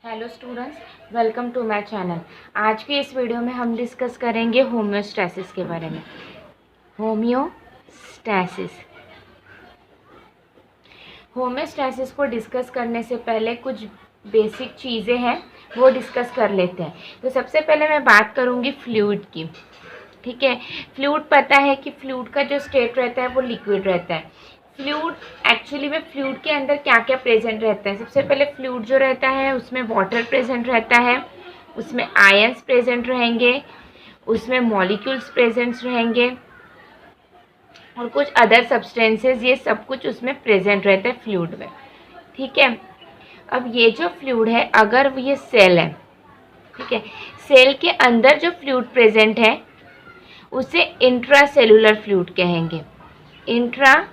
Hello students, welcome to my channel. आज की इस वीडियो में हम डिस्कस करेंगे होम्योस्टैसिस के बारे में। होम्योस्टैसिस होम्योस्टैसिस को डिस्कस करने से पहले कुछ बेसिक चीज़ें हैं, वो डिस्कस कर लेते हैं। तो सबसे पहले मैं बात करूँगी फ्लूइड की। ठीक है, फ्लूइड पता है कि फ्लूइड का जो स्टेट रहता है वो लिक्विड रहता है। फ्लूइड एक्चुअली में फ्लूइड के अंदर क्या क्या प्रेजेंट रहता है? सबसे पहले फ्लूइड जो रहता है उसमें वाटर प्रेजेंट रहता है, उसमें आयंस प्रेजेंट रहेंगे, उसमें मॉलिक्यूल्स प्रेजेंट रहेंगे और कुछ अदर सब्सटेंसेस, ये सब कुछ उसमें प्रेजेंट रहता है फ्लूइड में। ठीक है, अब ये जो फ्लूइड है, अगर ये सेल है, ठीक है, सेल के अंदर जो फ्लूइड प्रेजेंट है उसे इंट्रासेल्यूलर फ्लूइड कहेंगे। इंट्रासेल्यूलर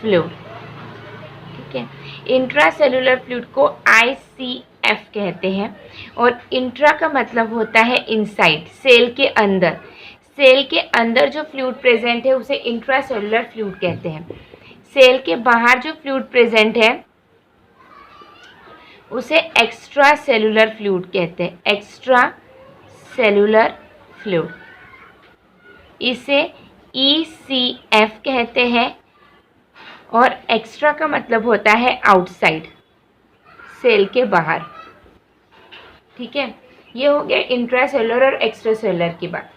फ्लूइड, ठीक है, इंट्रासेल्यूलर फ्लूइड को ICF कहते हैं। और इंट्रा का मतलब होता है इनसाइड, सेल के अंदर। सेल के अंदर जो फ्लूइड प्रेजेंट है उसे इंट्रासेल्यूलर फ्लूइड कहते हैं। सेल के बाहर जो फ्लूइड प्रेजेंट है उसे एक्स्ट्रा सेल्यूलर फ्लूइड कहते हैं। एक्स्ट्रा सेल्यूलर फ्लूइड, इसे ECF कहते हैं। और एक्स्ट्रा का मतलब होता है आउटसाइड, सेल के बाहर। ठीक है, ये हो गया इंट्रासेलुलर और एक्स्ट्रासेलुलर की बात।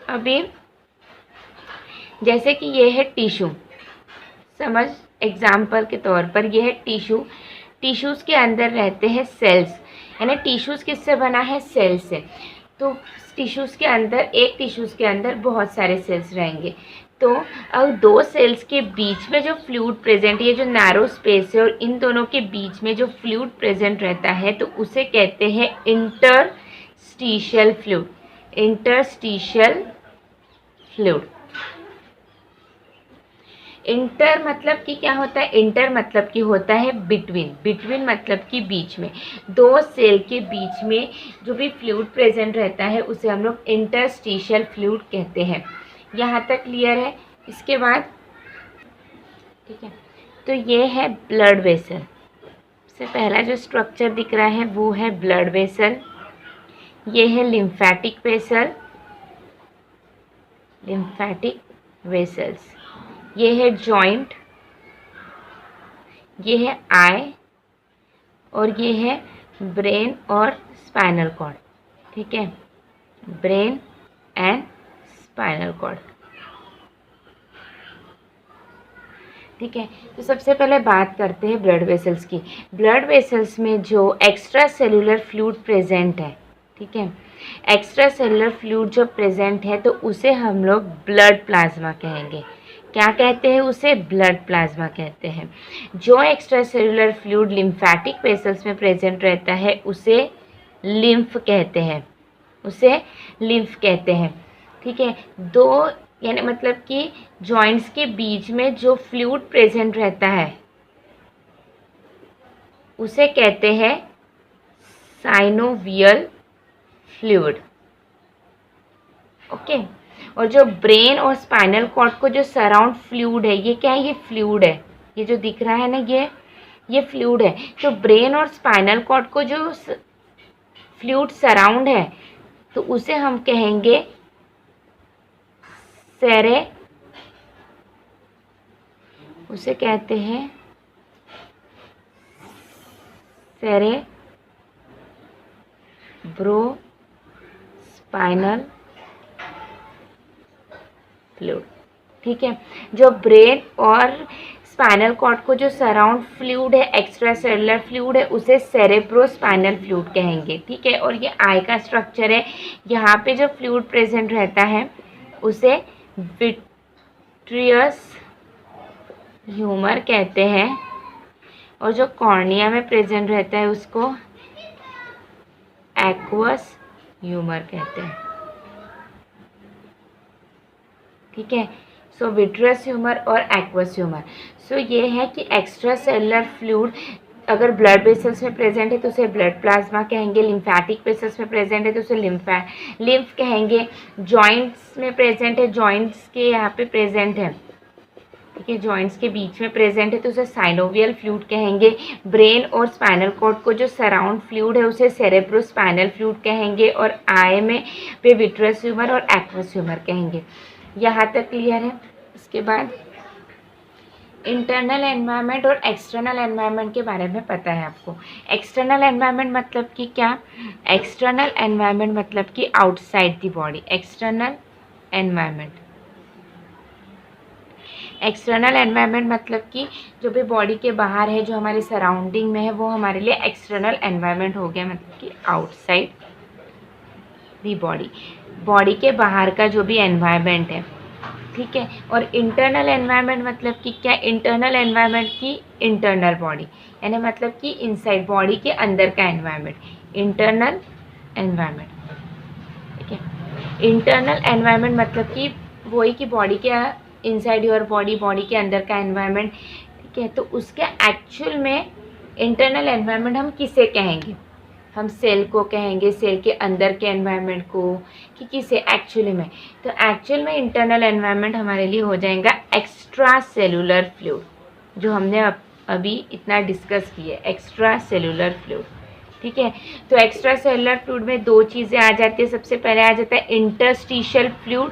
अभी जैसे कि ये है टिश्यू, समझ, एग्जाम्पल के तौर पर ये है टिश्यू। टिश्यूज़ के अंदर रहते हैं सेल्स, यानी टिश्यूज़ किससे बना है? सेल से। तो टिश्यूज़ के अंदर, एक टिश्यूज़ के अंदर बहुत सारे सेल्स रहेंगे। तो अब दो सेल्स के बीच में जो फ्लूइड प्रेजेंट, ये जो नैरो स्पेस है और इन दोनों के बीच में जो फ्लूइड प्रेजेंट रहता है तो उसे कहते हैं interstitial fluid. Interstitial fluid. Inter मतलब कि क्या होता है? इंटर मतलब कि होता है बिटवीन। बिटवीन मतलब कि बीच में। दो सेल के बीच में जो भी फ्लूइड प्रेजेंट रहता है उसे हम लोग इंटरस्टिशियल फ्लूइड कहते हैं। यहाँ तक क्लियर है? इसके बाद ठीक है, तो ये है ब्लड वेसल। सबसे पहला जो स्ट्रक्चर दिख रहा है वो है ब्लड वेसल। ये है लिम्फेटिक वेसल, लिम्फेटिक वेसल्स। ये है जॉइंट, ये है आई और ये है ब्रेन और स्पाइनल कॉर्ड। ठीक है, ब्रेन एंड स्पाइनल कॉर्ड। ठीक है, तो सबसे पहले बात करते हैं ब्लड वेसल्स की। ब्लड वेसल्स में जो एक्स्ट्रा सेल्यूलर फ्लूइड प्रेजेंट है, ठीक है, एक्स्ट्रा सेल्यूलर फ्लूइड जो प्रेजेंट है तो उसे हम लोग ब्लड प्लाज्मा कहेंगे। क्या कहते हैं उसे? ब्लड प्लाज्मा कहते हैं। जो extra cellular fluid lymphatic vessels में प्रेजेंट रहता है उसे लिम्फ कहते हैं, उसे लिम्फ कहते हैं। ठीक है, दो यानी मतलब कि जॉइंट्स के बीच में जो फ्लूइड प्रेजेंट रहता है उसे कहते हैं साइनोवियल फ्लूइड। ओके, और जो ब्रेन और स्पाइनल कॉर्ड को जो सराउंड फ्लूइड है, ये क्या है? ये फ्लूइड है। ये जो दिख रहा है ना, ये फ्लूइड है। तो ब्रेन और स्पाइनल कॉर्ड को जो फ्लूइड सराउंड है तो उसे हम कहेंगे उसे कहते हैं सेरेब्रोस्पाइनल फ्लूइड। ठीक है, जो ब्रेन और स्पाइनल कॉर्ड को जो सराउंड फ्लूइड है, एक्स्ट्रा सेलुलर फ्लूइड है, उसे सेरेब्रोस्पाइनल फ्लूइड कहेंगे। ठीक है, और ये आई का स्ट्रक्चर है। यहाँ पे जो फ्लूइड प्रेजेंट रहता है उसे विट्रियस ह्यूमर कहते हैं और जो कॉर्निया में प्रेजेंट रहता है उसको एक्वस ह्यूमर कहते हैं। ठीक है, सो विट्रियस ह्यूमर और एक्वस ह्यूमर। सो ये है कि एक्स्ट्रा सेलुलर फ्लूइड अगर ब्लड वेसल्स में प्रेजेंट है तो उसे ब्लड प्लाज्मा कहेंगे। लिम्फेटिक वेसल्स में प्रेजेंट है तो उसे लिम्फ कहेंगे। जॉइंट्स में प्रेजेंट है, जॉइंट्स के यहाँ पे प्रेजेंट है, ठीक है, जॉइंट्स के बीच में प्रेजेंट है तो उसे साइनोवियल फ्लूइड कहेंगे। ब्रेन और स्पाइनल कॉर्ड को जो सराउंड फ्लूइड है उसे सेरेब्रोस्पाइनल फ्लूइड कहेंगे, और आई में पे विट्रस ह्यूमर और एक्वस ह्यूमर कहेंगे। यहाँ तक क्लियर है। इसके बाद इंटरनल एनवायरनमेंट और एक्सटर्नल एनवायरनमेंट के बारे में पता है आपको। एक्सटर्नल एनवायरनमेंट मतलब कि क्या? एक्सटर्नल एनवायरनमेंट मतलब कि outside the body. External environment, external environment मतलब कि जो भी बॉडी के बाहर है, जो हमारे सराउंडिंग में है, वो हमारे लिए एक्सटर्नल एनवायरनमेंट हो गया, मतलब कि आउटसाइड दी बॉडी, बॉडी के बाहर का जो भी एनवायरनमेंट है, ठीक है। और इंटरनल एनवायरनमेंट मतलब कि क्या? इंटरनल एनवायरनमेंट की इंटरनल बॉडी, यानी मतलब कि इनसाइड बॉडी के अंदर का एनवायरनमेंट, इंटरनल एनवायरनमेंट, ठीक है। इंटरनल एनवायरनमेंट मतलब कि वही कि बॉडी के इनसाइड योर बॉडी, बॉडी के अंदर का एनवायरनमेंट, ठीक है। तो उसके एक्चुअल में इंटरनल एनवायरनमेंट हम किसे कहेंगे? हम सेल को कहेंगे, सेल के अंदर के एनवायरनमेंट को, कि किसे एक्चुअली में? तो एक्चुअल में इंटरनल एनवायरनमेंट हमारे लिए हो जाएगा एक्स्ट्रा सेलुलर फ्लूइड, जो हमने अभी इतना डिस्कस किया, एक्स्ट्रा सेलुलर फ्लूइड, ठीक है। तो एक्स्ट्रा सेलुलर फ्लूइड में दो चीज़ें आ जाती है। सबसे पहले आ जाता है इंटरस्टिशियल फ्लूइड,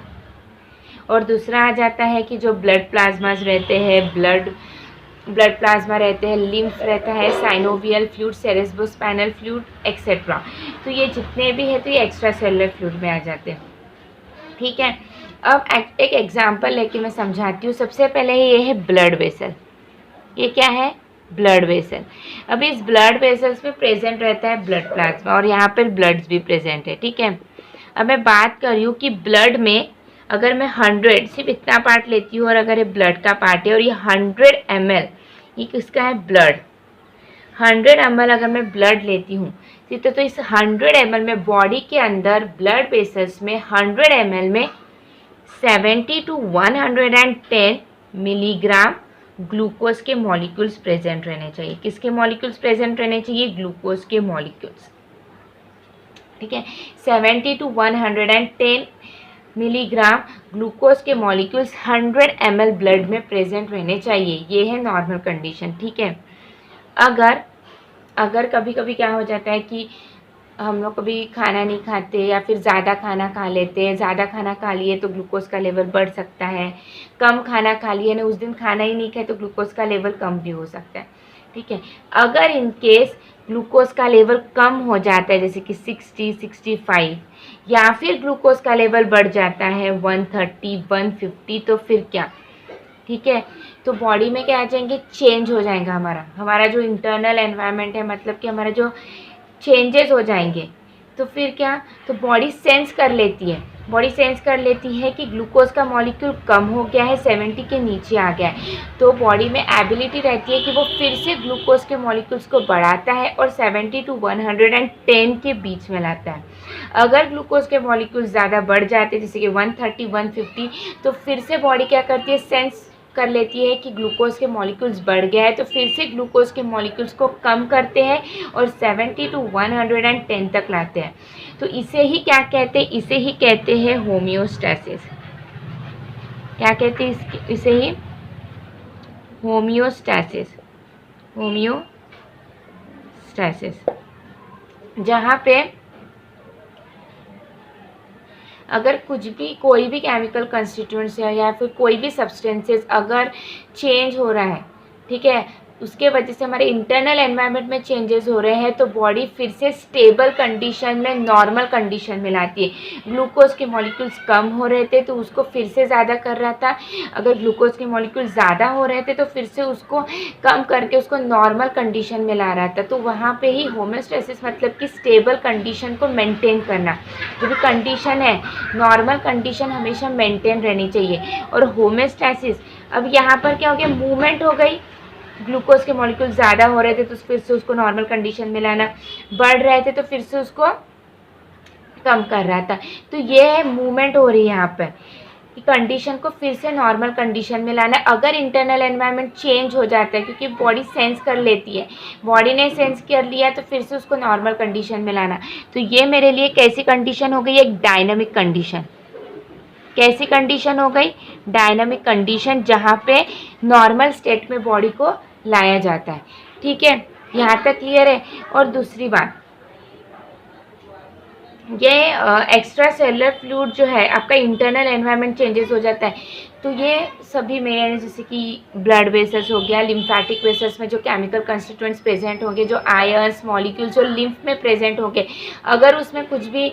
और दूसरा आ जाता है कि जो ब्लड प्लाज्मास रहते हैं, ब्लड प्लाज्मा रहते हैं, लिम्फ रहता है, synovial fluid, cerebrospinal fluid etcetera. तो ये जितने भी है तो ये एक्स्ट्रा सेलुलर फ्लूइड में आ जाते हैं, ठीक है। अब एक एग्जांपल लेके मैं समझाती हूँ। सबसे पहले ये है ब्लड वेसल। ये क्या है? Blood vessel. अब इस ब्लड वेसल्स में प्रेजेंट रहता है ब्लड प्लाज्मा, और यहाँ पर ब्लड्स भी प्रेजेंट है, ठीक है। अब मैं बात कर रही हूँ कि ब्लड में अगर मैं 100 सिर्फ इतना पार्ट लेती हूँ, और अगर ये ब्लड का पार्ट है और ये 100 ml, ये किसका है? ब्लड। 100 ml अगर मैं ब्लड लेती हूँ तो इस 100 ml में बॉडी के अंदर ब्लड वेसल्स में 100 ml में 70 to 110 मिलीग्राम ग्लूकोज के मॉलिक्यूल्स प्रेजेंट रहने चाहिए। किसके मॉलिक्यूल्स प्रेजेंट रहने चाहिए? ग्लूकोज के मॉलिक्यूल्स, ठीक है। 70 to 110 मिलीग्राम ग्लूकोज के मॉलिक्यूल्स 100 ml ब्लड में प्रेजेंट रहने चाहिए। ये है नॉर्मल कंडीशन, ठीक है। अगर कभी कभी क्या हो जाता है कि हम लोग कभी खाना नहीं खाते या फिर ज़्यादा खाना खा लेते हैं, ज़्यादा खाना खा लिए तो ग्लूकोज का लेवल बढ़ सकता है। कम खाना खा लिए ना, उस दिन खाना ही नहीं खाए तो ग्लूकोज का लेवल कम भी हो सकता है, ठीक है। अगर इन केस ग्लूकोज का लेवल कम हो जाता है, जैसे कि 60, 65, या फिर ग्लूकोज का लेवल बढ़ जाता है 130, 150, तो फिर क्या? ठीक है, तो बॉडी में क्या आ जाएंगे? चेंज हो जाएगा हमारा जो इंटरनल एनवायरनमेंट है, मतलब कि हमारा जो चेंजेस हो जाएंगे। तो फिर क्या? तो बॉडी सेंस कर लेती है कि ग्लूकोज का मॉलिक्यूल कम हो गया है, 70 के नीचे आ गया है। तो बॉडी में एबिलिटी रहती है कि वो फिर से ग्लूकोज के मॉलिक्यूल्स को बढ़ाता है और 70 to 110 के बीच में लाता है। अगर ग्लूकोज के मॉलिक्यूल्स ज़्यादा बढ़ जाते हैं, जैसे कि 130, 150, तो फिर से बॉडी क्या करती है? सेंस कर लेती है कि ग्लूकोज के मॉलिक्यूल्स बढ़ गया है, तो फिर से ग्लूकोज के मॉलिक्यूल्स को कम करते हैं और 70 to 110 तक लाते हैं। तो इसे ही क्या कहते हैं? इसे ही कहते हैं होमियोस्टैसिस। क्या कहते हैं इसे ही? होमियोस्टैसिस। जहाँ पे अगर कोई भी केमिकल कंस्टिट्यूएंट्स है या फिर कोई भी सब्सटेंसेस अगर चेंज हो रहा है, ठीक है, उसके वजह से हमारे इंटरनल एनवायरनमेंट में चेंजेस हो रहे हैं, तो बॉडी फिर से स्टेबल कंडीशन में, नॉर्मल कंडीशन में लाती है। ग्लूकोज के मॉलिक्यूल्स कम हो रहे थे तो उसको फिर से ज़्यादा कर रहा था, अगर ग्लूकोज के मॉलिक्यूल ज़्यादा हो रहे थे तो फिर से उसको कम करके उसको नॉर्मल कंडीशन में ला रहा था। तो वहाँ पे ही होमियोस्टैसिस मतलब कि स्टेबल कंडीशन को मेंटेन करना। जो भी कंडीशन है, नॉर्मल कंडीशन हमेशा मेंटेन रहनी चाहिए। और होमियोस्टैसिस, अब यहाँ पर क्या हो गया? मूवमेंट हो गई। ग्लूकोज के मॉलिक्यूल ज़्यादा हो रहे थे तो फिर से उसको नॉर्मल कंडीशन में लाना, बढ़ रहे थे तो फिर से उसको कम कर रहा था। तो ये है मूवमेंट हो रही है यहाँ पर, कि कंडीशन को फिर से नॉर्मल कंडीशन में लाना। अगर इंटरनल एनवायरनमेंट चेंज हो जाता है, क्योंकि बॉडी सेंस कर लेती है, बॉडी ने सेंस कर लिया तो फिर से उसको नॉर्मल कंडीशन में लाना। तो ये मेरे लिए कैसी कंडीशन हो गई? एक डायनामिक कंडीशन। कैसी कंडीशन हो गई? डायनामिक कंडीशन जहाँ पे नॉर्मल स्टेट में बॉडी को लाया जाता है। ठीक है, यहाँ तक क्लियर है। और दूसरी बात, ये एक्स्ट्रा सेलुलर फ्लूइड जो है आपका इंटरनल एनवायरनमेंट चेंजेस हो जाता है, तो ये सभी में जैसे कि ब्लड वेसल्स हो गया, लिम्फेटिक वेसल्स में जो केमिकल कंस्टिट्यूएंट्स प्रेजेंट होंगे, जो आयर्स मॉलिक्यूल्स जो लिम्फ में प्रेजेंट होंगे, अगर उसमें कुछ भी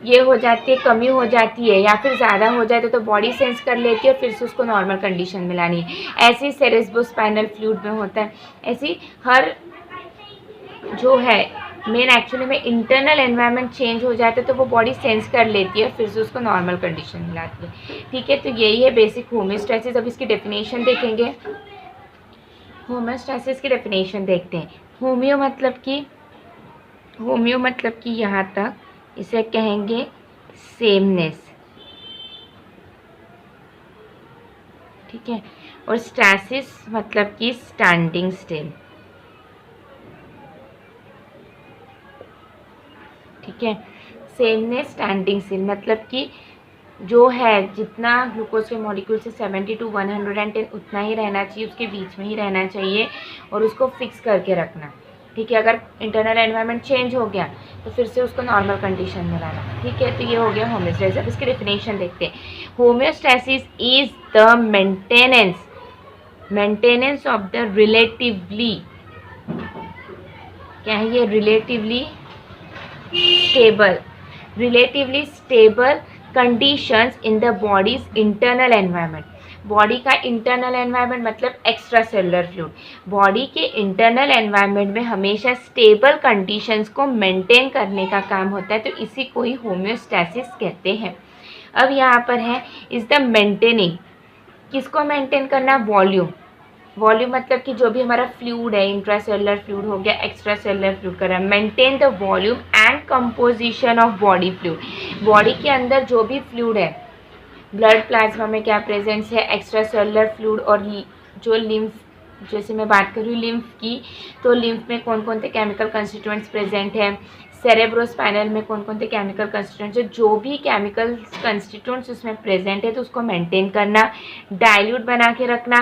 ये हो जाती है, कमी हो जाती है या फिर ज़्यादा हो जाए तो बॉडी सेंस कर लेती है और फिर से उसको नॉर्मल कंडीशन में लानी है। ऐसे ही सेरेब्रोस्पाइनल फ्लूइड में होता है। ऐसी हर जो है मेन एक्चुअली में इंटरनल एनवायरनमेंट चेंज हो जाता है तो वो बॉडी सेंस कर लेती है, फिर से उसको नॉर्मल कंडीशन में लाती है। ठीक है, तो यही है बेसिक होम्योस्टैसिस। अब इसकी डेफिनेशन देखेंगे। होम्योस्टैसिस की डेफिनेशन देखते हैं। होम्यो मतलब कि यहाँ तक इसे कहेंगे सेमनेस। ठीक है, और स्टैसिस मतलब कि स्टैंडिंग स्टिल। ठीक है, सेमनेस स्टैंडिंग स्टिल मतलब कि जो है जितना ग्लूकोज के मॉलिक्यूल से 70 to 110 उतना ही रहना चाहिए, उसके बीच में ही रहना चाहिए और उसको फिक्स करके रखना। ठीक है, अगर इंटरनल एनवायरनमेंट चेंज हो गया तो फिर से उसको नॉर्मल कंडीशन में लाना। ठीक है, तो ये हो गया होम्योस्टैसिस। अब इसकी डेफिनेशन देखते हैं। Homeostasis is the maintenance of the relatively, क्या है ये, relatively stable conditions in the body's internal environment। Body का इंटरनल एनवायरनमेंट मतलब एक्स्ट्रा सेलुलर फ्लूइड, बॉडी के इंटरनल एनवायरनमेंट में हमेशा स्टेबल कंडीशंस को मेंटेन करने का काम होता है, तो इसी को ही होम्योस्टैसिस कहते हैं। अब यहाँ पर है इज द मेंटेनिंग, किसको मेंटेन करना, वॉल्यूम मतलब कि जो भी हमारा फ्लूइड है, इंट्रासेलुलर फ्लूइड हो गया, एक्स्ट्रा सेलुलर फ्लूइड कर रहा है, maintain the volume and composition of body fluid. Body के अंदर जो भी फ्लूइड है, ब्लड प्लाज्मा में क्या प्रेजेंस है, एक्स्ट्रा सेलुलर फ्लूइड, और जो लिम्फ, जैसे मैं बात कर रही हूँ लिम्फ की, तो लिम्फ में कौन कौन से केमिकल कंस्टिट्यूएंट्स प्रेजेंट हैं, सेरेब्रोस्पाइनल में कौन कौन से केमिकल कंस्टिट्यूएंट्स है, जो भी केमिकल कंस्टिट्यूएंट्स उसमें प्रेजेंट है तो उसको मेंटेन करना, डाइल्यूट बना के रखना,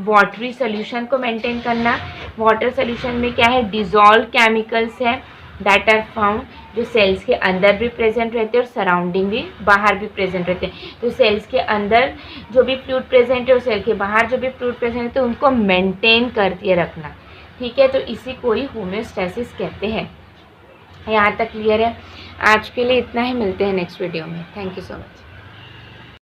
वाटरी सोल्यूशन को मेंटेन करना। वाटर सोल्यूशन में क्या है, डिजॉल्व केमिकल्स है दैट आर फाउंड, जो सेल्स के अंदर भी प्रेजेंट रहते हैं और सराउंडिंग भी, बाहर भी प्रेजेंट रहते हैं। तो सेल्स के अंदर जो भी फ्लूइड प्रेजेंट है और सेल के बाहर जो भी फ्लूइड प्रेजेंट है तो उनको मेंटेन करके रखना। ठीक है, तो इसी को ही होम्योस्टैसिस कहते हैं। यहाँ तक क्लियर है? आज के लिए इतना ही, मिलते हैं नेक्स्ट वीडियो में। Thank you so much.